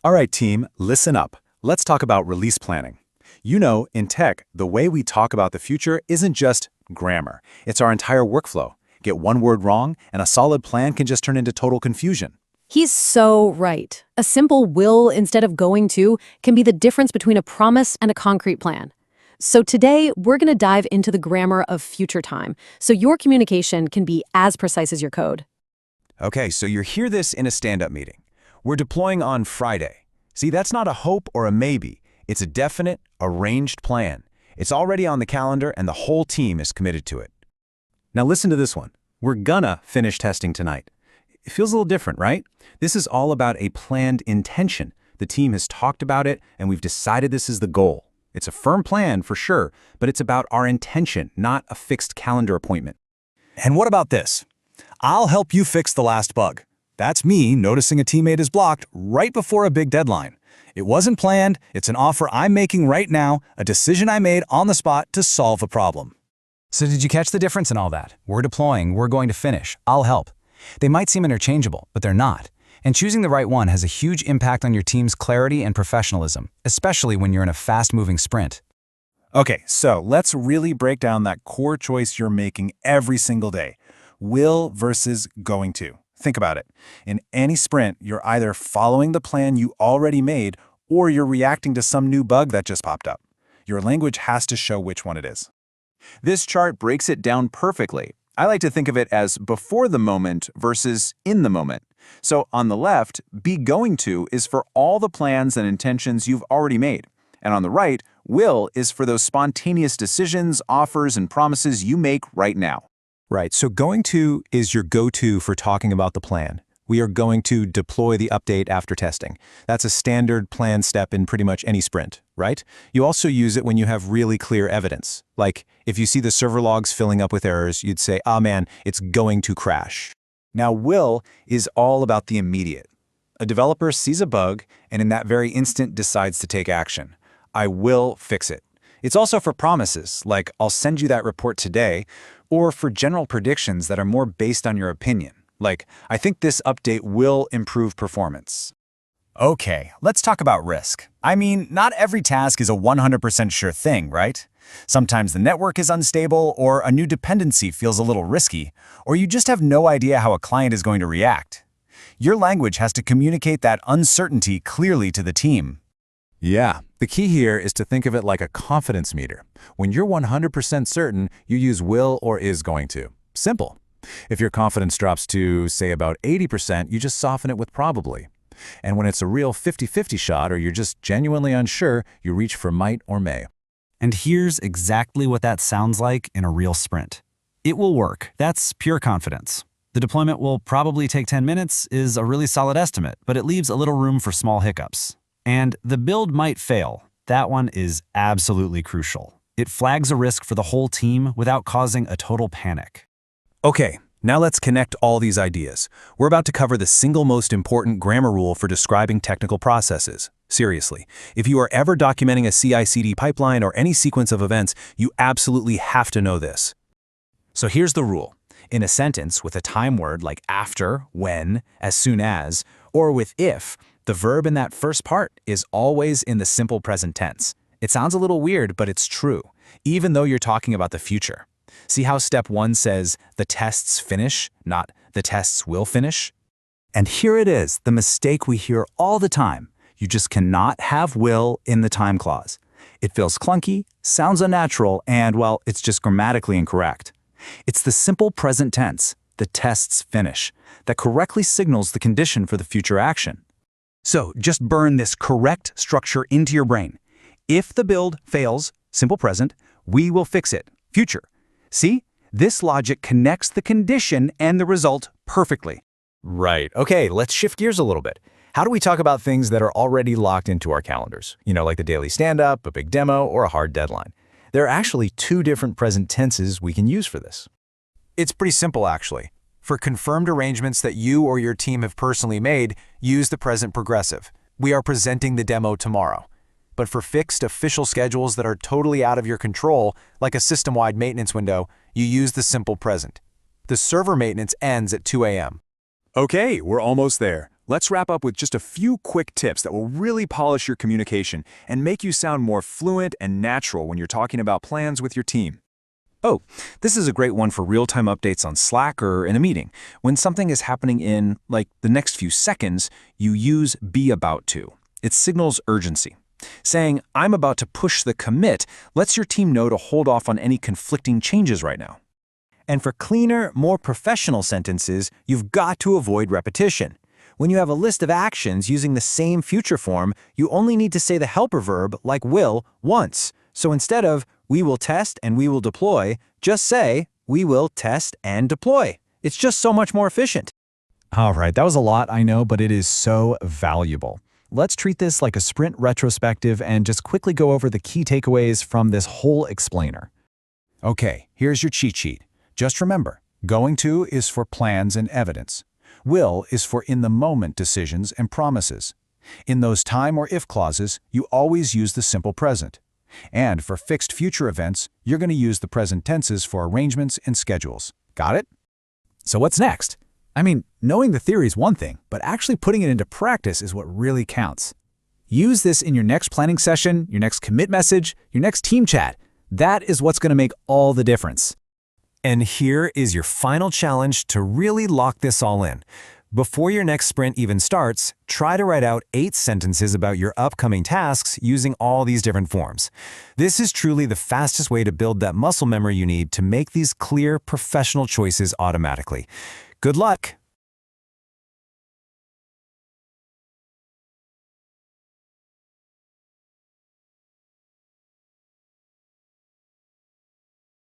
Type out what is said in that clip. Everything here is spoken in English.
All right, team, listen up. Let's talk about release planning. You know, in tech, the way we talk about the future isn't just grammar. It's our entire workflow. Get one word wrong, and a solid plan can just turn into total confusion. He's so right. A simple will instead of going to can be the difference between a promise and a concrete plan. So today, we're going to dive into the grammar of future time, so your communication can be as precise as your code. Okay, so you hear this in a stand-up meeting. We're deploying on Friday. See, that's not a hope or a maybe. It's a definite, arranged plan. It's already on the calendar and the whole team is committed to it. Now listen to this one. We're gonna finish testing tonight. It feels a little different, right? This is all about a planned intention. The team has talked about it, and we've decided this is the goal. It's a firm plan for sure, but it's about our intention, not a fixed calendar appointment. And what about this? I'll help you fix the last bug. That's me noticing a teammate is blocked right before a big deadline. It wasn't planned, it's an offer I'm making right now, a decision I made on the spot to solve a problem. So did you catch the difference in all that? We're deploying, we're going to finish, I'll help. They might seem interchangeable, but they're not. And choosing the right one has a huge impact on your team's clarity and professionalism, especially when you're in a fast-moving sprint. Okay, so let's really break down that core choice you're making every single day. Will versus going to. Think about it. In any sprint, you're either following the plan you already made or you're reacting to some new bug that just popped up. Your language has to show which one it is. This chart breaks it down perfectly. I like to think of it as before the moment versus in the moment. So on the left, be going to is for all the plans and intentions you've already made. And on the right, will is for those spontaneous decisions, offers, and promises you make right now. Right, so going to is your go-to for talking about the plan. We are going to deploy the update after testing. That's a standard plan step in pretty much any sprint, right? You also use it when you have really clear evidence. Like, if you see the server logs filling up with errors, you'd say, ah man, it's going to crash. Now, will is all about the immediate. A developer sees a bug and in that very instant decides to take action. I will fix it. It's also for promises, like I'll send you that report today, or for general predictions that are more based on your opinion, like I think this update will improve performance. Okay, let's talk about risk. I mean, not every task is a 100% sure thing, right? Sometimes the network is unstable, or a new dependency feels a little risky, or you just have no idea how a client is going to react. Your language has to communicate that uncertainty clearly to the team. Yeah, the key here is to think of it like a confidence meter. When you're 100% certain, you use will or is going to. Simple. If your confidence drops to, say, about 80%, you just soften it with probably. And when it's a real 50-50 shot or you're just genuinely unsure, you reach for might or may. And here's exactly what that sounds like in a real sprint. It will work. That's pure confidence. The deployment will probably take 10 minutes is a really solid estimate, but it leaves a little room for small hiccups. And the build might fail. That one is absolutely crucial. It flags a risk for the whole team without causing a total panic. Okay, now let's connect all these ideas. We're about to cover the single most important grammar rule for describing technical processes. Seriously, if you are ever documenting a CI/CD pipeline or any sequence of events, you absolutely have to know this. So here's the rule. In a sentence with a time word like after, when, as soon as, or with if, the verb in that first part is always in the simple present tense. It sounds a little weird, but it's true, even though you're talking about the future. See how step 1 says the tests finish, not the tests will finish? And here it is, the mistake we hear all the time. You just cannot have will in the time clause. It feels clunky, sounds unnatural, and, well, it's just grammatically incorrect. It's the simple present tense, the tests finish, that correctly signals the condition for the future action. So just burn this correct structure into your brain. If the build fails, simple present, we will fix it, future. See? This logic connects the condition and the result perfectly. Right. Okay, let's shift gears a little bit. How do we talk about things that are already locked into our calendars? You know, like the daily stand-up, a big demo, or a hard deadline. There are actually 2 different present tenses we can use for this. It's pretty simple, actually. For confirmed arrangements that you or your team have personally made, use the present progressive. We are presenting the demo tomorrow. But for fixed official schedules that are totally out of your control, like a system-wide maintenance window, you use the simple present. The server maintenance ends at 2 a.m. Okay, we're almost there. Let's wrap up with just a few quick tips that will really polish your communication and make you sound more fluent and natural when you're talking about plans with your team. Oh, this is a great one for real-time updates on Slack or in a meeting. When something is happening in, like, the next few seconds, you use be about to. It signals urgency. Saying, I'm about to push the commit, lets your team know to hold off on any conflicting changes right now. And for cleaner, more professional sentences, you've got to avoid repetition. When you have a list of actions using the same future form, you only need to say the helper verb, like will, once. So instead of, we will test and we will deploy, just say, we will test and deploy. It's just so much more efficient. All right, that was a lot, I know, but it is so valuable. Let's treat this like a sprint retrospective and just quickly go over the key takeaways from this whole explainer. Okay, here's your cheat sheet. Just remember, going to is for plans and evidence. Will is for in-the-moment decisions and promises. In those time or if clauses, you always use the simple present. And for fixed future events, you're going to use the present tenses for arrangements and schedules. Got it? So what's next? I mean, knowing the theory is one thing, but actually putting it into practice is what really counts. Use this in your next planning session, your next commit message, your next team chat. That is what's going to make all the difference. And here is your final challenge to really lock this all in. Before your next sprint even starts, try to write out 8 sentences about your upcoming tasks using all these different forms. This is truly the fastest way to build that muscle memory you need to make these clear, professional choices automatically. Good luck!